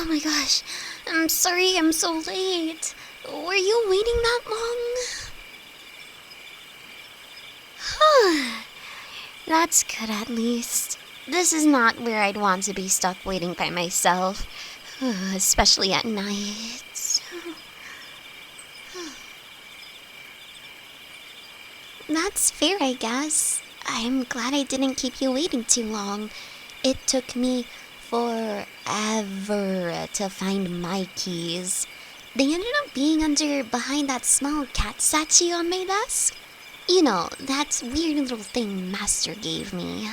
my gosh. I'm sorry I'm so late. Were you waiting that long? That's good at least. This is not where I'd want to be stuck waiting by myself, especially at night. That's fair, I guess. I'm glad I didn't keep you waiting too long. It took me forever to find my keys. They ended up being behind that small cat statue on my desk. You know, that weird little thing Master gave me.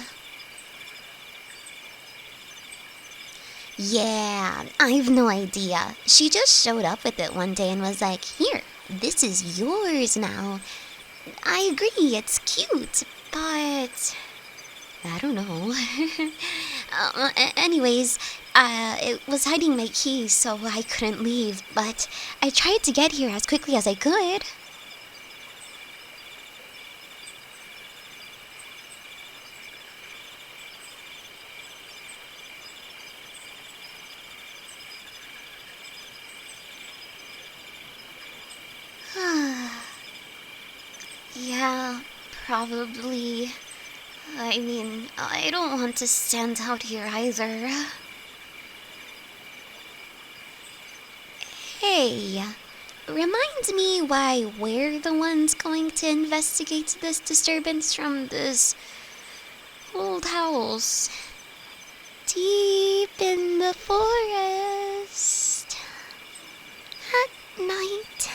Yeah, I've no idea. She just showed up with it one day and was like, "Here, this is yours now." I agree, it's cute, but I don't know. Anyways, it was hiding my keys, so I couldn't leave, but I tried to get here as quickly as I could. Yeah, probably. I mean, I don't want to stand out here either. Hey, remind me why we're the ones going to investigate this disturbance from this old house deep in the forest at night.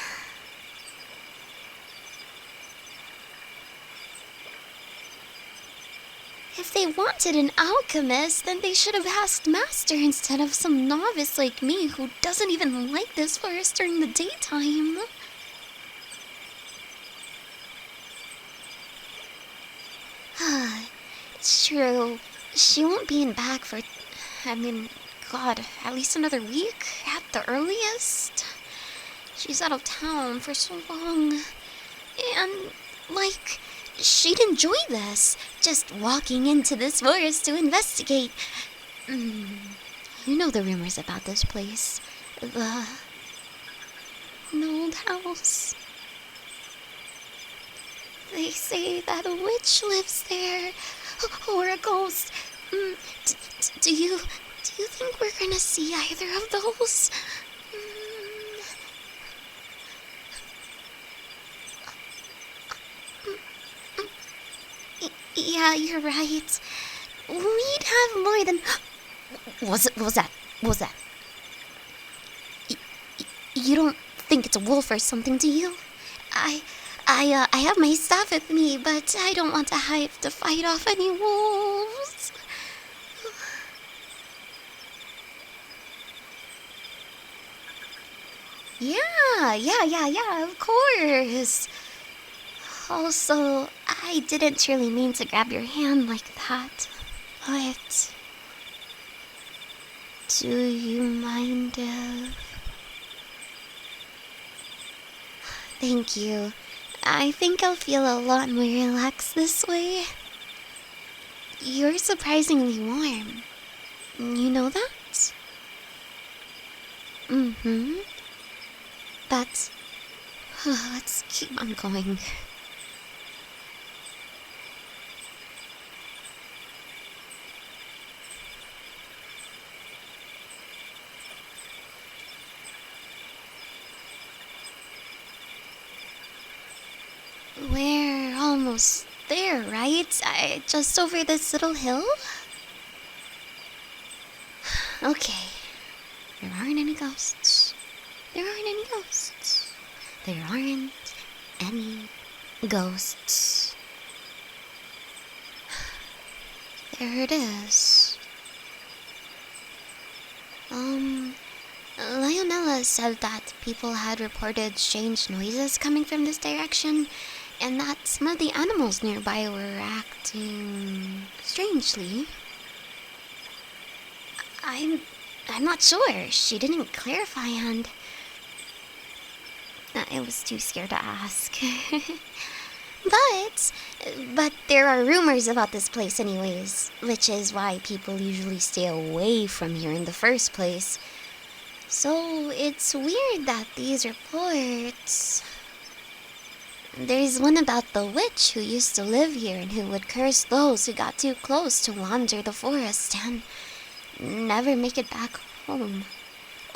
If they wanted an alchemist, then they should have asked Master instead of some novice like me who doesn't even like this forest during the daytime. It's true. She won't be in back for, God, at least another week at the earliest. She's out of town for so long. And, she'd enjoy this, just walking into this forest to investigate. You know the rumors about this place. An old house. They say that a witch lives there, or a ghost. Do you think we're gonna see either of those? Yeah, you're right. We'd have more than... What was that? You don't think it's a wolf or something, do you? I have my staff with me, but I don't want to have to fight off any wolves. Yeah, of course. Also, I didn't really mean to grab your hand like that, but do you mind if... Thank you. I think I'll feel a lot more relaxed this way. You're surprisingly warm. You know that? But let's keep on going. We're almost there, right? Just over this little hill? Okay. There aren't any ghosts. There aren't any ghosts. There aren't any ghosts. There it is. Leonella said that people had reported strange noises coming from this direction, and that some of the animals nearby were acting strangely. I'm not sure. She didn't clarify, and I was too scared to ask. But there are rumors about this place anyways, which is why people usually stay away from here in the first place. So it's weird that these reports... There's one about the witch who used to live here and who would curse those who got too close to wander the forest and never make it back home.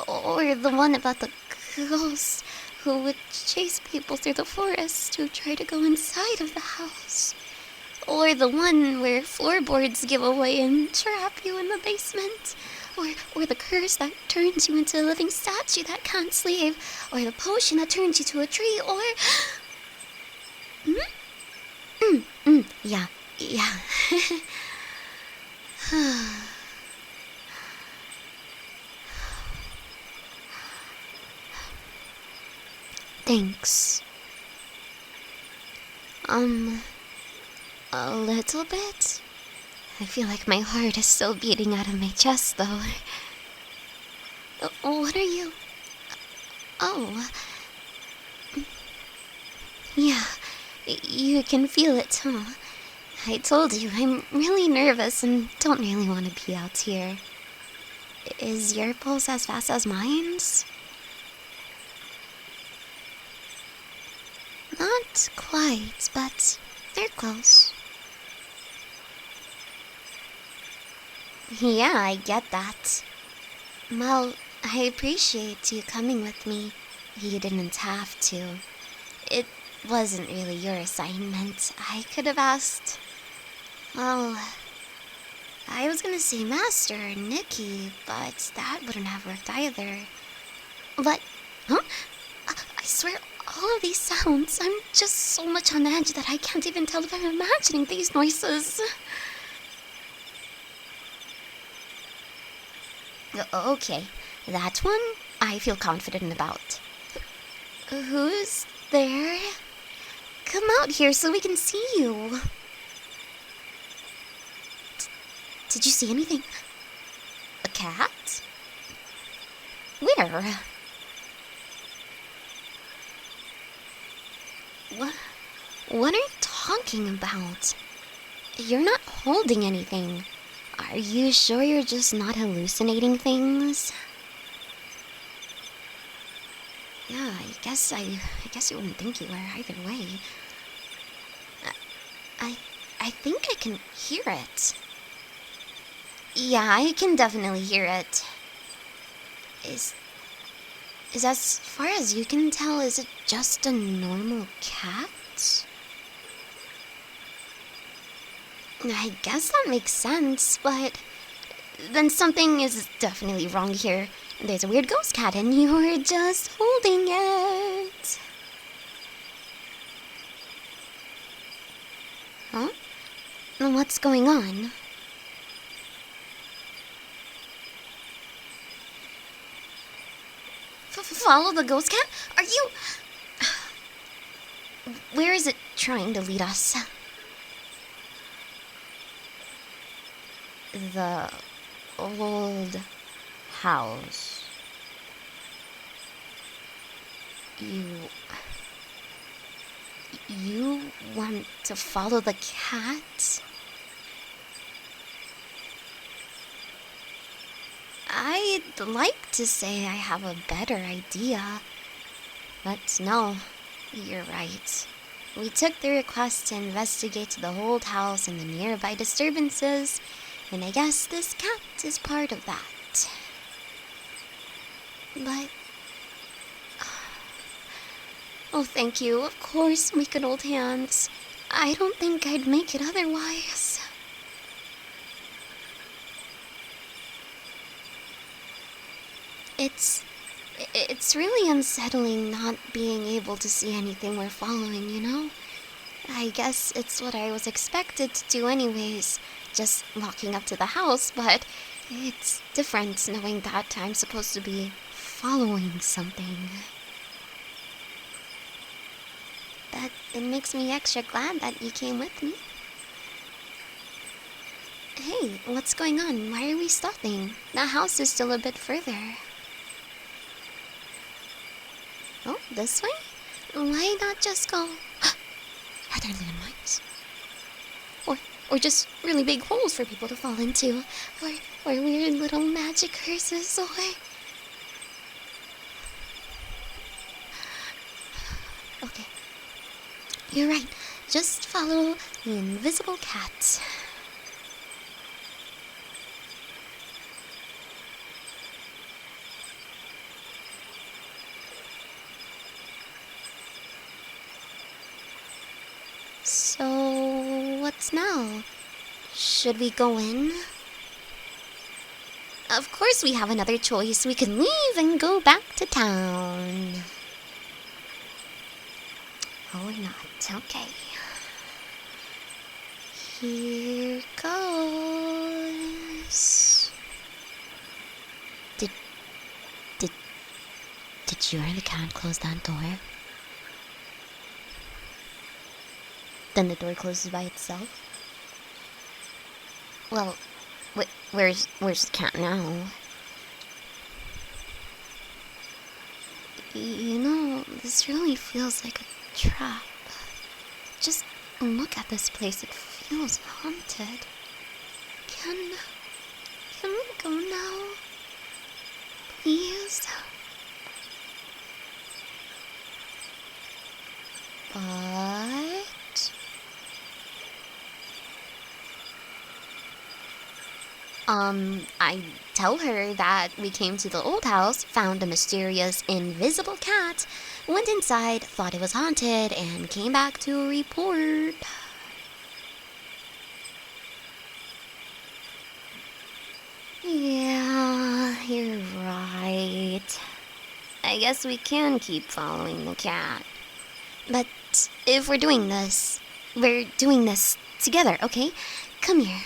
Or the one about the ghost who would chase people through the forest who try to go inside of the house. Or the one where floorboards give away and trap you in the basement. Or the curse that turns you into a living statue that can't sleep. Or the potion that turns you to a tree. Or... Yeah. Thanks. A little bit? I feel like my heart is still beating out of my chest, though. What are you... Oh. Yeah, you can feel it, huh? I told you, I'm really nervous and don't really want to be out here. Is your pulse as fast as mine's? Not quite, but they're close. Yeah, I get that. Well, I appreciate you coming with me. You didn't have to. It wasn't really your assignment. I could have asked... Well, I was gonna say Master or Nikki, but that wouldn't have worked either. But... Huh? I swear, all of these sounds, I'm just so much on edge that I can't even tell if I'm imagining these noises. Okay, that one I feel confident about. Who's there? Come out here so we can see you. Did you see anything? A cat? Where? What are you talking about? You're not holding anything. Are you sure you're just not hallucinating things? Yeah, I guess you wouldn't think you were either way. I think I can hear it. Yeah, I can definitely hear it. Is as far as you can tell, is it just a normal cat? I guess that makes sense, but then something is definitely wrong here. There's a weird ghost cat and you're just holding it. Huh? What's going on? Follow the ghost cat? Are you... Where is it trying to lead us? The old house. You want to follow the cat? I'd like to say I have a better idea, but no, you're right. We took the request to investigate the old house and the nearby disturbances, and I guess this cat is part of that. But... Oh, thank you. Of course, we could hold hands. I don't think I'd make it otherwise. It's really unsettling not being able to see anything we're following, you know? I guess it's what I was expected to do anyways, just walking up to the house, but it's different knowing that I'm supposed to be following something. But it makes me extra glad that you came with me. Hey, what's going on? Why are we stopping? The house is still a bit further. Oh, this way? Why not just go... Are there landmines? Or just really big holes for people to fall into? Or weird little magic curses? Okay. You're right. Just follow the invisible cat. So, what's now? Should we go in? Of course we have another choice. We can leave and go back to town. Or not. Okay. Here goes. Did you or the cat close that door? Then the door closes by itself? Well, where's the cat now? You know, this really feels like a trap. Just look at this place, it feels haunted. Can we go now? Please? But... I tell her that we came to the old house, found a mysterious invisible cat, went inside, thought it was haunted, and came back to report. Yeah, you're right. I guess we can keep following the cat. But if we're doing this together, okay? Come here.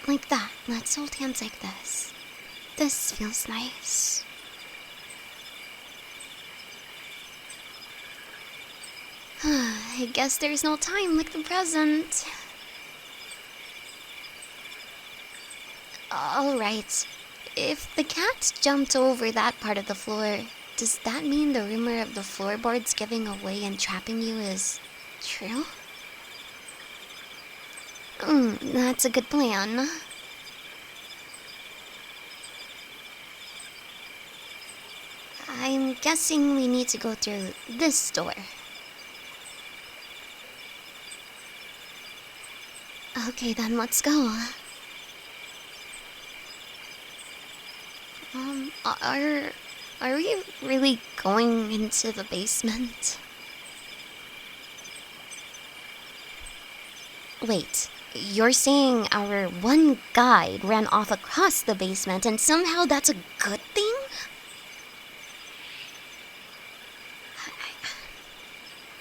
Like that. Let's hold hands like this. This feels nice. I guess there's no time like the present. Alright. If the cat jumped over that part of the floor, does that mean the rumor of the floorboards giving away and trapping you is true? That's a good plan. I'm guessing we need to go through this door. Okay, then let's go. Are we really going into the basement? Wait, you're saying our one guide ran off across the basement and somehow that's a good thing?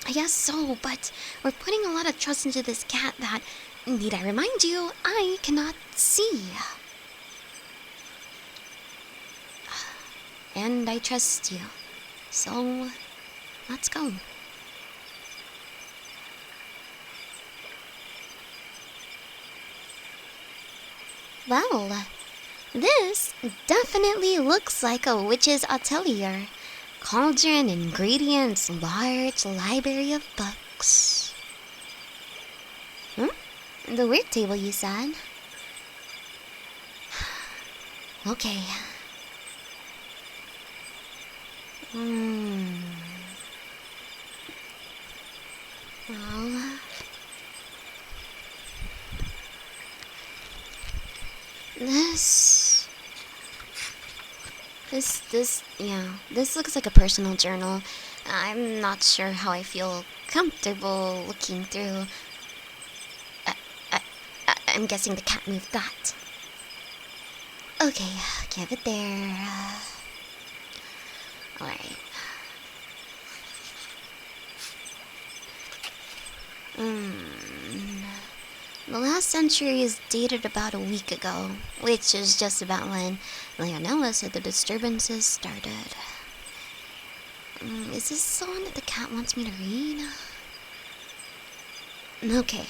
I guess so, but we're putting a lot of trust into this cat that, need I remind you, I cannot see. And I trust you. So, let's go. Well, this definitely looks like a witch's atelier. Cauldron, ingredients, large library of books. The work table, you said? Okay. Well... This looks like a personal journal. I'm not sure how I feel comfortable looking through. I'm guessing the cat moved that. Okay, give it there. Alright. The last entry is dated about a week ago, which is just about when Leonella said the disturbances started. Is this the one that the cat wants me to read? Okay.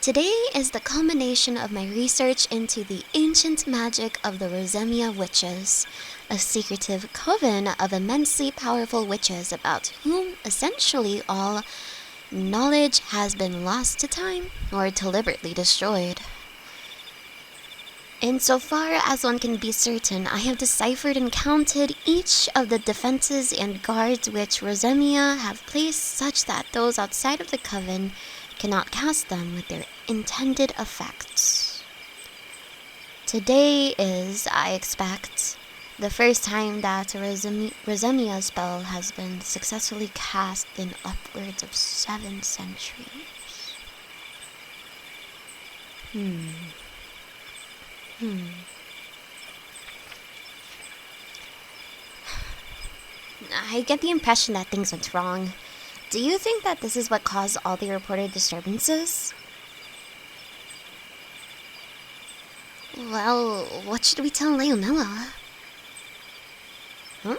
Today is the culmination of my research into the ancient magic of the Rosemia witches, a secretive coven of immensely powerful witches about whom essentially all knowledge has been lost to time or deliberately destroyed. Insofar as one can be certain, I have deciphered and counted each of the defenses and guards which Rosemia have placed such that those outside of the coven cannot cast them with their intended effects. Today is, I expect, the first time that a Rosemia spell has been successfully cast in upwards of 7 centuries. I get the impression that things went wrong. Do you think that this is what caused all the reported disturbances? Well, what should we tell Leonella? Huh?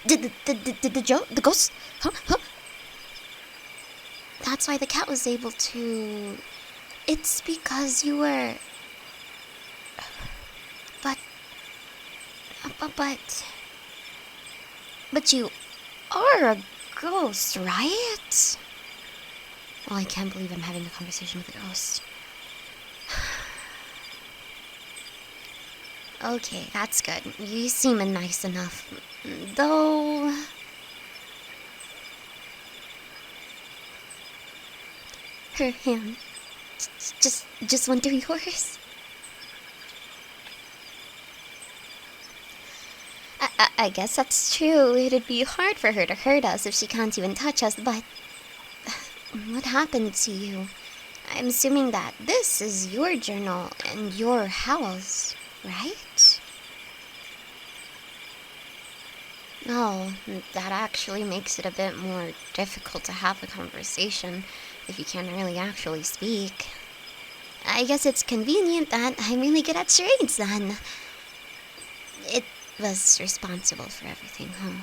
Did the ghost? Huh? That's why the cat was able to... It's because you were... But you are a ghost, right? Well, I can't believe I'm having a conversation with a ghost. Okay, that's good. You seem nice enough. Though... Her hand. Just went through yours. I guess that's true. It'd be hard for her to hurt us if she can't even touch us, but... What happened to you? I'm assuming that this is your journal and your house, right? Oh, that actually makes it a bit more difficult to have a conversation if you can't really actually speak. I guess it's convenient that I'm really good at charades then. It was responsible for everything, huh?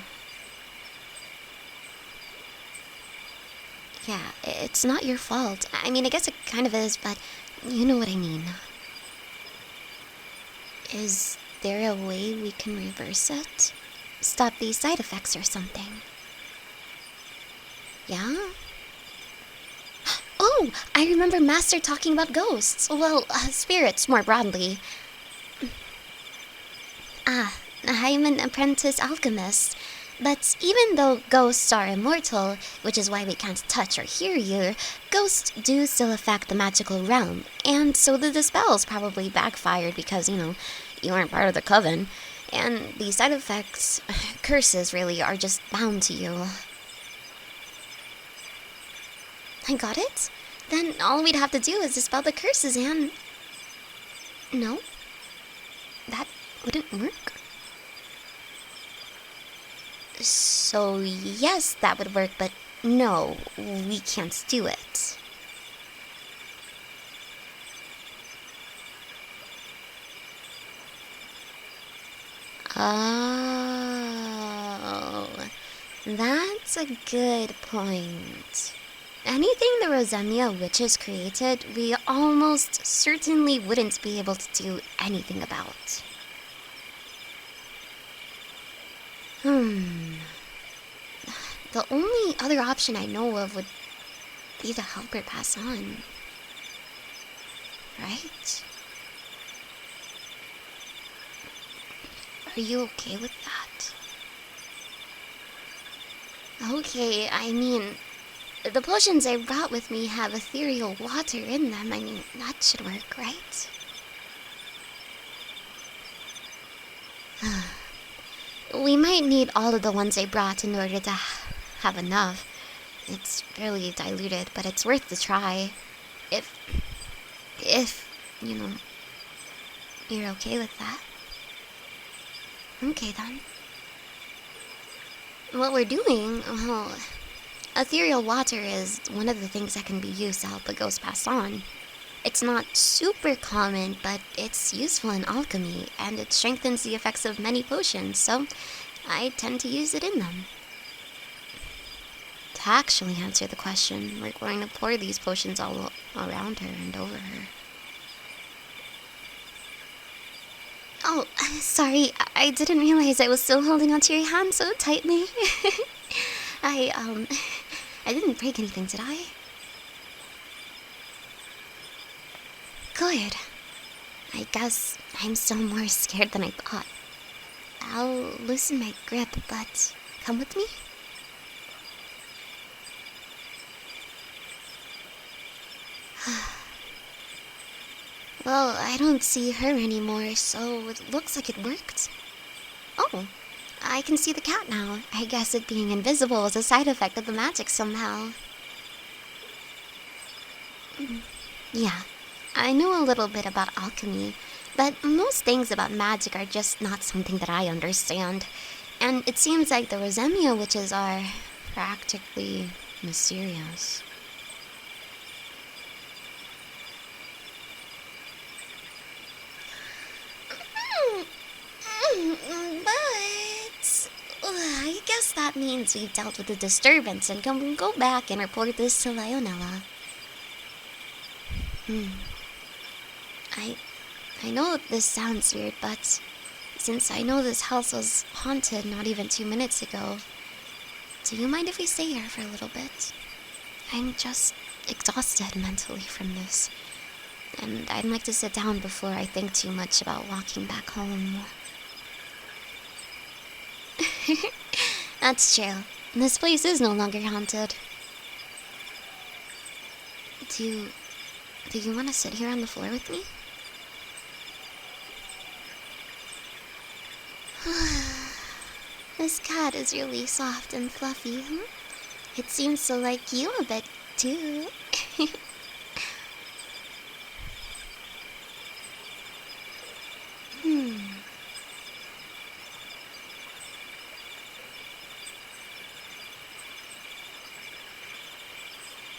Yeah, it's not your fault. I mean, I guess it kind of is, but you know what I mean. Is there a way we can reverse it? Stop these side effects or something? Yeah? Oh, I remember Master talking about ghosts. Well, spirits more broadly. I'm an apprentice alchemist. But even though ghosts are immortal, which is why we can't touch or hear you, ghosts do still affect the magical realm. And so the spells probably backfired because, you weren't part of the coven. And the side effects, curses really, are just bound to you. I got it? Then all we'd have to do is dispel the curses and... No? That wouldn't work? So yes, that would work, but no, we can't do it. Oh, that's a good point. Anything the Rosemia witches created, we almost certainly wouldn't be able to do anything about. The only other option I know of would be to help her pass on. Right? Are you okay with that? Okay, I mean, the potions I brought with me have ethereal water in them. I mean, that should work, right? We might need all of the ones I brought in order to have enough. It's fairly diluted, but it's worth the try. If, you're okay with that. Okay, then. What we're doing, well, ethereal water is one of the things that can be used to help a ghost pass on. It's not super common, but it's useful in alchemy, and it strengthens the effects of many potions, so I tend to use it in them. To actually answer the question, we're going to pour these potions all around her and over her. Oh, sorry, I didn't realize I was still holding onto your hand so tightly. I didn't break anything, did I? Good. I guess I'm still more scared than I thought. I'll loosen my grip, but come with me? Well, I don't see her anymore, so it looks like it worked. Oh, I can see the cat now. I guess it being invisible is a side effect of the magic somehow. Yeah, I know a little bit about alchemy, but most things about magic are just not something that I understand. And it seems like the Rosemia witches are practically mysterious. But I guess that means we've dealt with the disturbance and can go back and report this to Lionella. I I know this sounds weird, but since I know this house was haunted not even 2 minutes ago, do you mind if we stay here for a little bit? I'm just exhausted mentally from this, and I'd like to sit down before I think too much about walking back home. That's true. This place is no longer haunted. Do you want to sit here on the floor with me? This cat is really soft and fluffy, huh? It seems to like you a bit, too.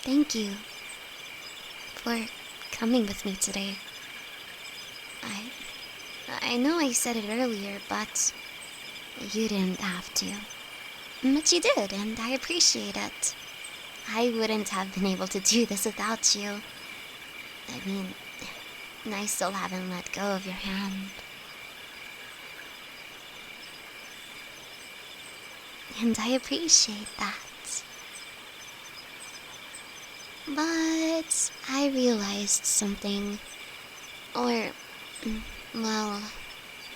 Thank you for coming with me today. I know I said it earlier, but you didn't have to. But you did, and I appreciate it. I wouldn't have been able to do this without you. I mean, I still haven't let go of your hand. And I appreciate that. But I realized something. Or, well,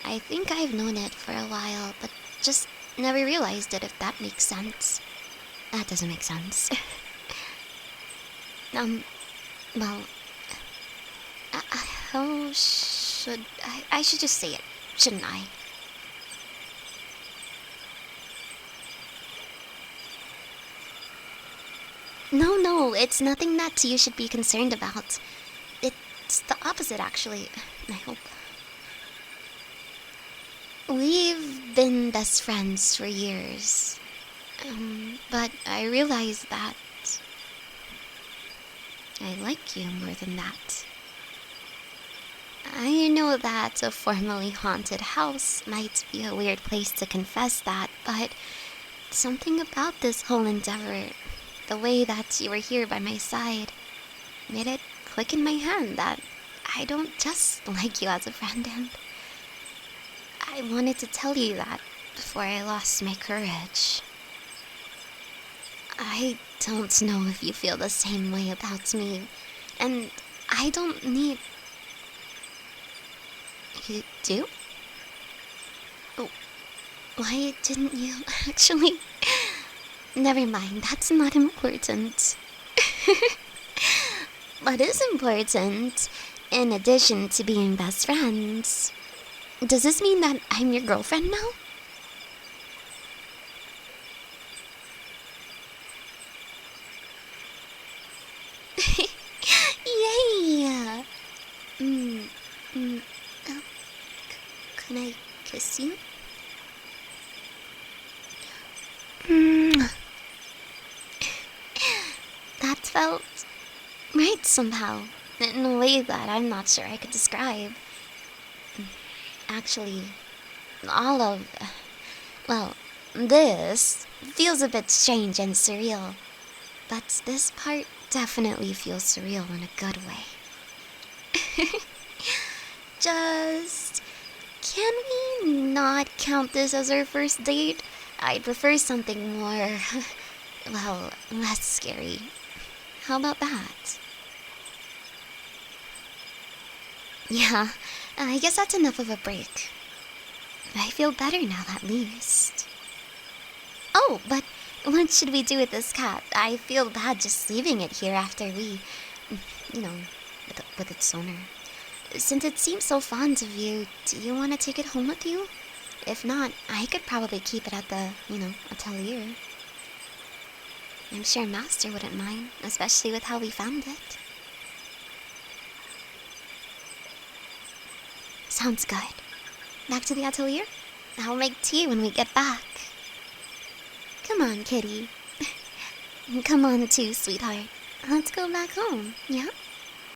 I think I've known it for a while, but just never realized it, if that makes sense. That doesn't make sense. Well, how should I should just say it, shouldn't I? No, it's nothing that you should be concerned about. It's the opposite, actually, I hope. We've been best friends for years. But I realized that I like you more than that. I know that a formerly haunted house might be a weird place to confess that, but something about this whole endeavor, the way that you were here by my side, made it click in my head that I don't just like you as a friend, and I wanted to tell you that before I lost my courage. I don't know if you feel the same way about me, and I don't need... You do? Oh, why didn't you actually... Never mind, that's not important. What is important, in addition to being best friends... Does this mean that I'm your girlfriend now? Yay! Can I kiss you? That felt right somehow, in a way that I'm not sure I could describe. Actually, all of... Well, this feels a bit strange and surreal. But this part definitely feels surreal in a good way. Just... Can we not count this as our first date? I'd prefer something more... well, less scary. How about that? Yeah, I guess that's enough of a break. I feel better now, at least. Oh, but what should we do with this cat? I feel bad just leaving it here after we, you know, with its owner. Since it seems so fond of you, do you want to take it home with you? If not, I could probably keep it at the, atelier. I'm sure Master wouldn't mind, especially with how we found it. Sounds good. Back to the atelier? I'll make tea when we get back. Come on, kitty. Come on too, sweetheart. Let's go back home, yeah?